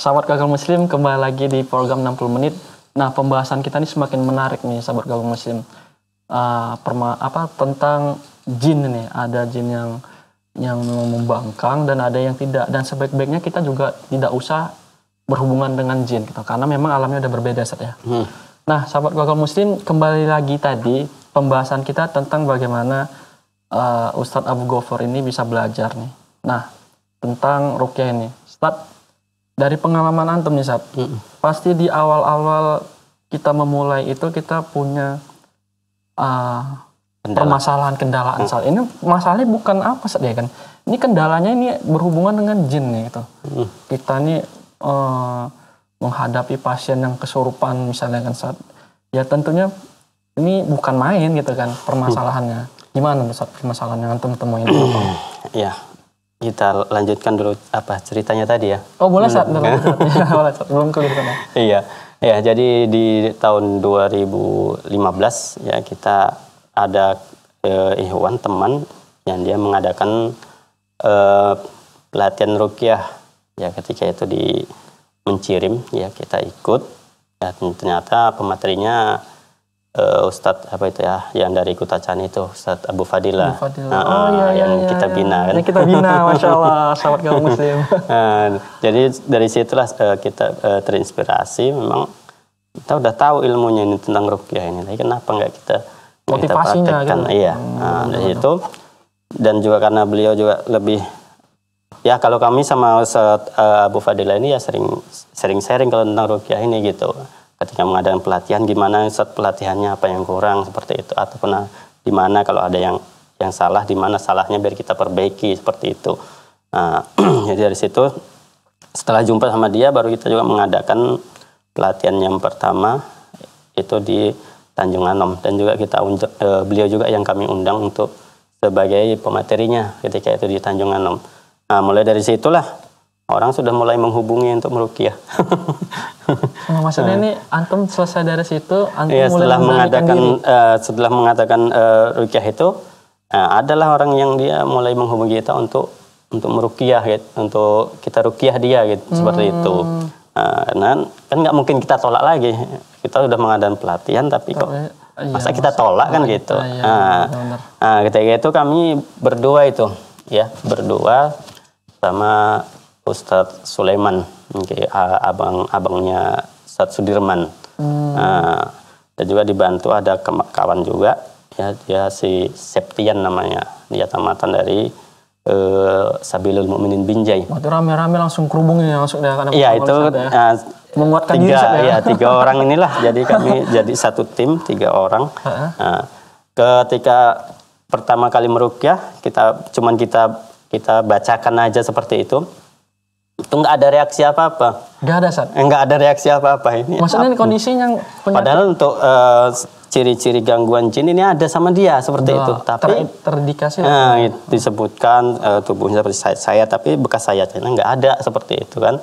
sahabat Gagal Muslim, kembali lagi di program 60 menit. Nah, pembahasan kita ini semakin menarik nih, sahabat Gagal Muslim. Tentang jin ini. Ada jin yang membangkang dan ada yang tidak. Dan sebaik-baiknya kita juga tidak usah berhubungan dengan jin gitu, karena memang alamnya udah berbeda, Ustaz ya. Nah, sahabat Gagal Muslim, kembali lagi tadi pembahasan kita tentang bagaimana Ustadz Abu Ghaffar ini bisa belajar nih. Nah, tentang ruqyah ini, Ustadz, dari pengalaman antum nih, Sab, pasti di awal-awal kita memulai itu kita punya permasalahan, kendalaan. Ini masalahnya bukan apa, Sab, ya kan? Ini kendalanya ini berhubungan dengan jin nih, gitu. Kita nih menghadapi pasien yang kesurupan misalnya kan, Sab. Ya tentunya ini bukan main gitu kan permasalahannya. Gimana, Sab, permasalahan yang antum temuin? Ya. Kita lanjutkan dulu ceritanya tadi ya. Oh boleh, Sat. Belum clear kan? Iya. Ya, jadi di tahun 2015 ya kita ada Ikhwan teman yang dia mengadakan pelatihan ruqyah. Ya, ketika itu di Mencirim ya kita ikut. Ya, ternyata pematerinya Ustadz yang dari Kutacan itu, Ustadz Abu Fadilah. Yang kita bina kan. Yang kita bina, Masya Allah, sahabat Gagal Muslim. Jadi dari situlah kita terinspirasi. Memang kita udah tahu ilmunya ini tentang ruqyah ini, tapi kenapa nggak kita motivasinya praktekkan? Gitu. Iya, dari itu. Dan juga karena beliau juga lebih, ya kalau kami sama Ustadz Abu Fadilah ini ya sering sharing kalau tentang ruqyah ini gitu. Ketika mengadakan pelatihan, gimana saat pelatihannya, apa yang kurang seperti itu, ataupun di mana kalau ada yang salah, di mana salahnya biar kita perbaiki seperti itu. Jadi dari situ setelah jumpa sama dia baru kita juga mengadakan pelatihan yang pertama itu di Tanjung Anom, dan juga beliau juga yang kami undang untuk sebagai pematerinya ketika itu di Tanjung Anom. Nah, mulai dari situlah orang sudah mulai menghubungi untuk meruqyah. Maksudnya ini antum selesai dari situ, antum ya, mulai setelah mengadakan ruqyah itu, adalah orang yang dia mulai menghubungi kita untuk meruqyah gitu, untuk kita ruqyah dia gitu, seperti itu. Karena kan nggak mungkin kita tolak lagi. Kita sudah mengadakan pelatihan tapi kok masa kita tolak kan gitu. Ketika itu kami berdua sama Ustadz Sulaiman, abangnya Ustadz Sudirman. Dan juga dibantu ada kawan juga, ya dia si Septian namanya, dia tamatan dari Sabilul Mukminin Binjai. Waktu rame-rame langsung kerubung ya, masuk dia karena iya itu menguatkan diri ya. Tiga orang inilah, jadi kami jadi satu tim 3 orang. Ketika pertama kali meruqyah, kita bacakan aja seperti itu nggak ada reaksi apa-apa. Nggak ada, Sat? Nggak ada reaksi apa-apa. Ini maksudnya ini kondisinya padahal untuk ciri-ciri gangguan jin ini ada sama dia seperti itu. Tapi terindikasi disebutkan tubuhnya seperti saya, tapi bekas sayatnya nggak ada seperti itu kan.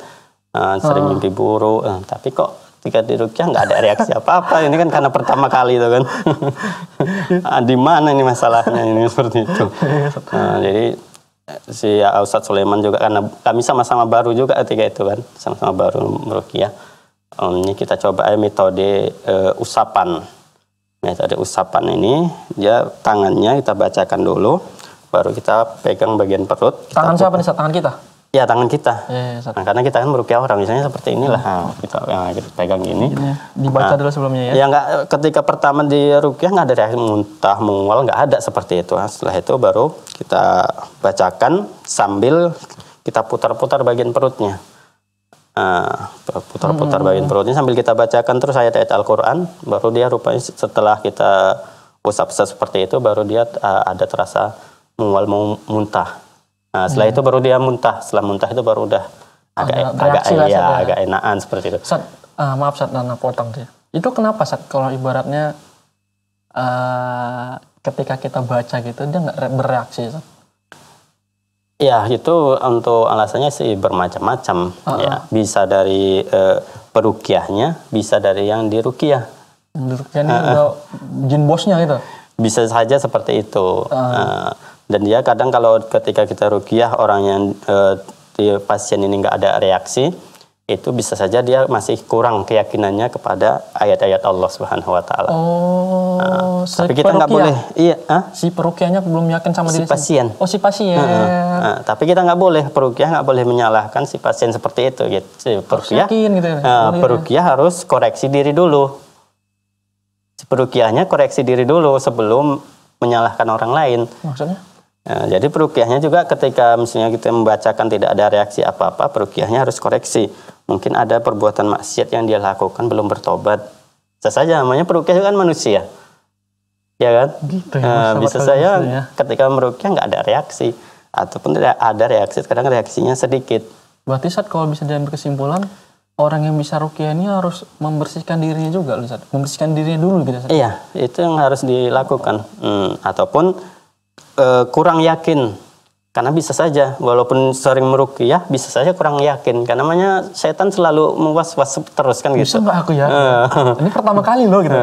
Sering mimpi buruk. Tapi kok ketika diruqyah nggak ada reaksi apa-apa. Ini kan karena pertama kali itu kan. Di mana ini masalahnya ini seperti itu. Jadi si Ustadz Sulaiman juga, karena kami sama-sama baru juga ketika itu kan, sama-sama baru meruqyah. Ini kita coba metode usapan. Metode usapan ini dia tangannya kita bacakan dulu, baru kita pegang bagian perut. Tangan siapa nih, Sat? Tangan kita? Ya, tangan kita. Nah, karena kita kan meruqyah orang, misalnya seperti inilah. Kita pegang gini. Dibaca dulu sebelumnya ya? Ya ketika pertama di ruqyah nggak ada reaksi muntah, mual, nggak ada seperti itu. Setelah itu baru kita bacakan sambil kita putar-putar bagian perutnya. Putar-putar bagian perutnya sambil kita bacakan terus ayat-ayat Al-Quran, baru dia rupanya setelah kita usap seperti itu, baru dia ada terasa mual, mau muntah. Setelah itu baru dia muntah. Setelah muntah itu baru udah agak enakan seperti itu. Sat, maaf Sat, Nana potong dia. Itu kenapa, Sat, kalau ibaratnya ketika kita baca gitu dia nggak bereaksi, Sat? Ya, itu untuk alasannya sih bermacam-macam. Ya, bisa dari peruqyahnya, bisa dari yang diruqyah. Diruqyah ini udah jin bosnya gitu? Bisa saja seperti itu. Dan dia kadang kalau ketika kita ruqyah orang yang pasien ini nggak ada reaksi, itu bisa saja dia masih kurang keyakinannya kepada ayat-ayat Allah Subhanahu wa taala. Tapi kita nggak boleh, si perukiahnya belum yakin sama si diri pasien. Oh, si pasien. Tapi kita nggak boleh, perukiah nggak boleh menyalahkan si pasien seperti itu gitu. Si perukiah, gitu ya? Perukiah harus koreksi diri dulu. Si perukiahnya koreksi diri dulu sebelum menyalahkan orang lain. Maksudnya? Jadi perukiahnya juga ketika misalnya kita membacakan tidak ada reaksi apa-apa, perukiahnya harus koreksi. Mungkin ada perbuatan maksiat yang dia lakukan belum bertobat. Bisa saja, namanya perukiah kan manusia. Ya kan? Gitu ya, bisa saya ketika merukiah nggak ada reaksi. Ataupun tidak ada reaksi, kadang reaksinya sedikit. Berarti Ustaz, kalau bisa diambil kesimpulan, orang yang bisa rukiah ini harus membersihkan dirinya juga, Ustaz. Membersihkan dirinya dulu gitu, Ustaz. Iya, itu yang harus dilakukan. Ataupun kurang yakin, karena bisa saja walaupun sering meruqyah bisa saja kurang yakin, karena namanya setan selalu was-was terus kan gitu. Bisa nggak aku ya? Ini pertama kali loh gitu.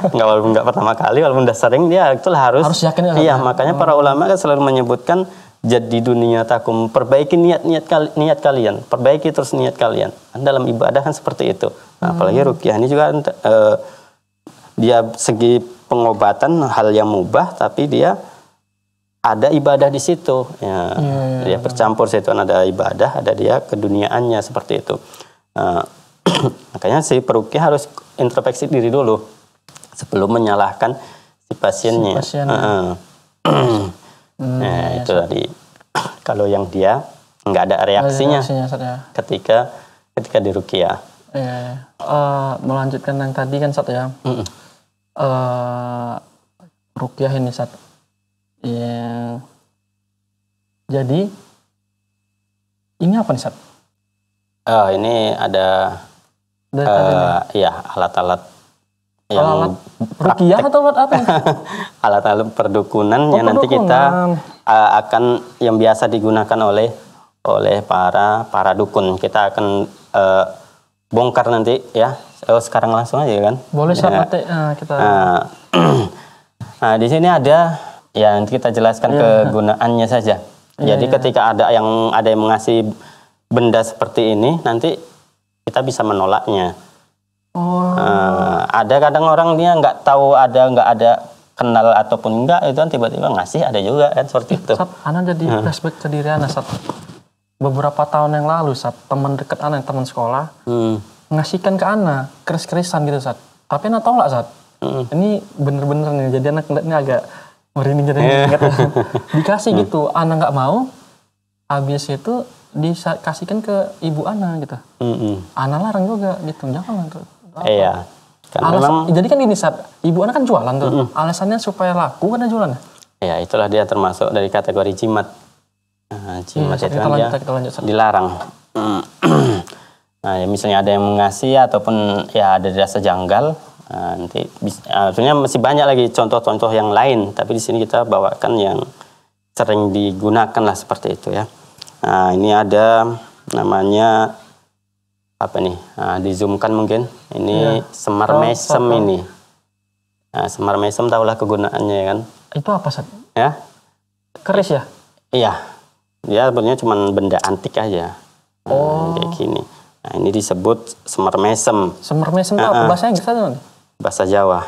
Walaupun nggak pertama kali, walaupun udah sering, dia itulah harus yakin. Iya, makanya para ulama kan selalu menyebutkan jadi dunia takum, perbaiki niat kalian, perbaiki terus niat kalian. Dalam ibadah kan seperti itu. Apalagi ruqyah ini juga dia segi pengobatan hal yang mubah, tapi dia ada ibadah di situ, dia bercampur situ, ada ibadah, ada dia keduniaannya seperti itu. Makanya si peruqyah harus introspeksi diri dulu sebelum menyalahkan si pasiennya. Itu tadi. Kalau yang dia nggak ada reaksinya ketika diruqyah. Melanjutkan yang tadi kan Sat ya. Ruqyah ini Sat. Ya. Jadi ini apa nih Sat? Ini ada alat-alat yang alat ruqyah atau alat apa? Alat-alat perdukunan yang nanti kita akan yang biasa digunakan oleh para dukun. Kita akan bongkar nanti ya. Sekarang langsung aja kan? Boleh Sat, kita. Di sini ada. Ya, nanti kita jelaskan kegunaannya saja. Jadi ketika ada yang mengasih benda seperti ini, nanti kita bisa menolaknya. Ada kadang orang dia nggak tahu nggak ada kenal ataupun enggak, itu kan tiba-tiba ngasih, ada juga kan seperti itu. Sat, Ana jadi flashback ke diri Ana, Sat. Beberapa tahun yang lalu, Sat, teman dekat Ana, teman sekolah, ngasihkan ke Ana keris-kerisan gitu, Sat. Tapi Ana tolak, Sat. Ini bener-bener nih, jadi anak ini agak merinding jadi dikasih gitu, Ana nggak mau, habis itu dikasihkan ke ibu Ana gitu. Ana larang juga gitu, jangan tuh. Iya. Jadi kan ini Sat, ibu Ana kan jualan tuh, alasannya supaya laku kan jualan. Ya itulah dia termasuk dari kategori jimat. Jimat itu kan dia dilarang. Nah, ya misalnya ada yang mengasih ataupun ya ada rasa janggal. Nanti sebenarnya masih banyak lagi contoh-contoh yang lain, tapi di sini kita bawakan yang sering digunakan lah seperti itu ya. Nah, ini ada namanya apa nih? Dizoomkan mungkin. Ini semar mesem ini. Nah, semar mesem tahulah kegunaannya kan? Itu apa Sat? Ya? Keris ya? Iya. Dia sebenarnya cuma benda antik aja. Kayak gini. Nah, ini disebut semar mesem. Semar mesem itu apa bahasa Inggris atau bahasa Jawa.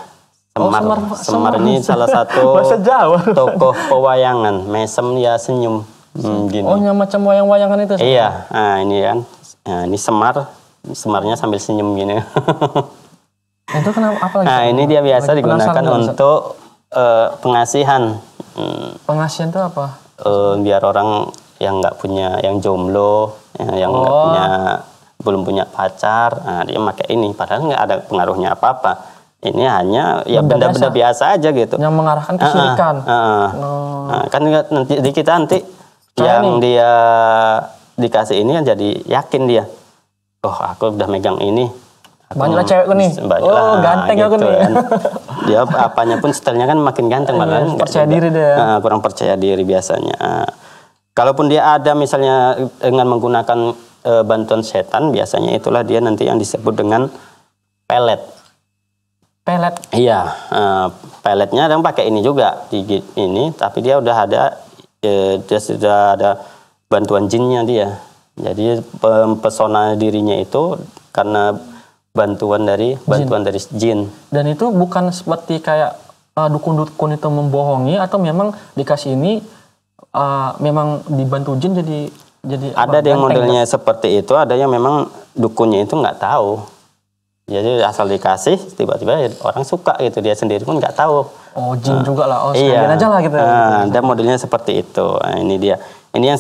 Semar ini salah satu bahasa Jawa. Tokoh pewayangan. Mesem ya senyum. Gini. Oh, yang macam wayang-wayangan itu? Iya. Nah, ini kan. Nah, ini semarnya sambil senyum gini. Itu kenapa? Apa lagi? Nah, ini dia biasa digunakan untuk pengasihan. Pengasihan itu apa? Biar orang yang nggak punya, yang jomblo, yang nggak punya, belum punya pacar, dia pakai ini. Padahal nggak ada pengaruhnya apa-apa. Ini hanya ya benda-benda biasa aja gitu. Yang mengarahkan kesyirikan. Kan nanti kita yang dia dikasih ini kan jadi yakin dia. Oh, aku udah megang ini. Banyaklah cewekku nih. Ganteng aku nih. Kan. Dia apanya pun stylenya kan makin ganteng malah. Percaya diri dia. Kurang percaya diri biasanya. Kalaupun dia ada misalnya dengan menggunakan bantuan setan, biasanya itulah dia nanti yang disebut dengan pelet. Pelet? Iya, peletnya yang pakai ini juga, digigit ini, tapi dia udah ada, dia sudah ada bantuan jinnya dia. Jadi pesona dirinya itu karena bantuan dari jin. Dan itu bukan seperti kayak dukun-dukun itu membohongi, atau memang dikasih ini memang dibantu jin jadi ada yang modelnya seperti itu, ada yang memang dukunnya itu nggak tahu. Jadi asal dikasih tiba-tiba orang suka gitu, dia sendiri pun nggak tahu. Oh, jin juga lah. Oh, iya. aja lah gitu. Dan modelnya seperti itu. Nah, ini dia. Ini yang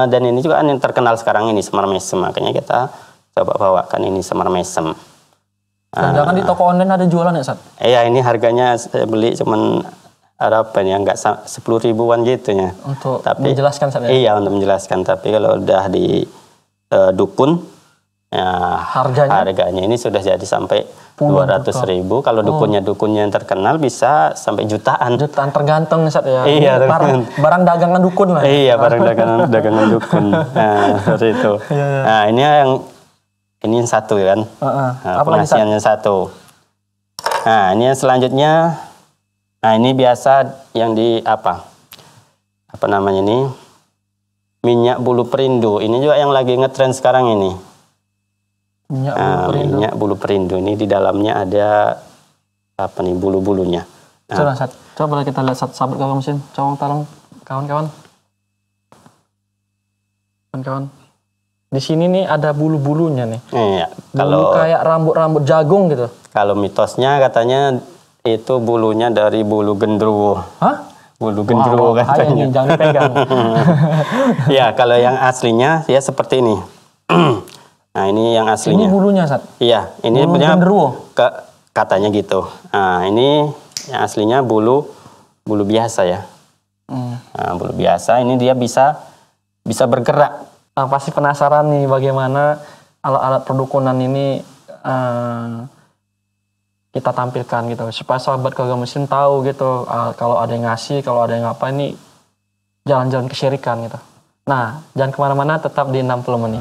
dan ini juga yang terkenal sekarang ini Semar Mesem. Makanya kita coba bawakan ini Semar Mesem. Jangan di toko online ada jualan ya, Sat? Iya, ini harganya saya beli cuman ada apa ya, nggak 10 ribuan gitu ya. Untuk menjelaskan, Sat, ya? Iya, untuk menjelaskan. Tapi kalau udah di dukun, ya, harganya ini sudah jadi sampai 200.000. Kalau dukunnya yang terkenal bisa sampai jutaan. Jutaan tergantung, Sat, ya. Iya, barang dagangan dukun lah. Iya, barang dagangan dukun. Nah, seperti itu. Iya. Nah, ini yang satu kan. Nah, pengasihan yang satu. Nah, ini yang selanjutnya. Nah, ini biasa yang di apa namanya ini? Minyak bulu perindu. Ini juga yang lagi ngetren sekarang ini. Minyak bulu perindu ini di dalamnya ada apa nih, bulu-bulunya. Nah, coba kita lihat sahabat Gagang Mesin. Tolong kawan-kawan. Di sini nih ada bulu-bulunya nih. Iya. Bulu kayak rambut jagung gitu. Kalau mitosnya katanya itu bulunya dari bulu gendruwo. Hah? Bulu gendruwo katanya. Jangan dipegang. Ya, kalau yang aslinya ya seperti ini. Nah, ini yang aslinya. Ini bulunya, Sat? Iya, ini bulu gendruwo. Katanya gitu. Nah, ini yang aslinya bulu biasa ya. Nah, bulu biasa ini dia bisa bergerak. Nah, pasti penasaran nih bagaimana alat-alat perdukunan ini kita tampilkan gitu, supaya sahabat Gagang Mesin tahu gitu, kalau ada yang ngasih, kalau ada yang apa, ini jalan-jalan kesyirikan gitu. Nah, jangan kemana-mana, tetap di 60 menit.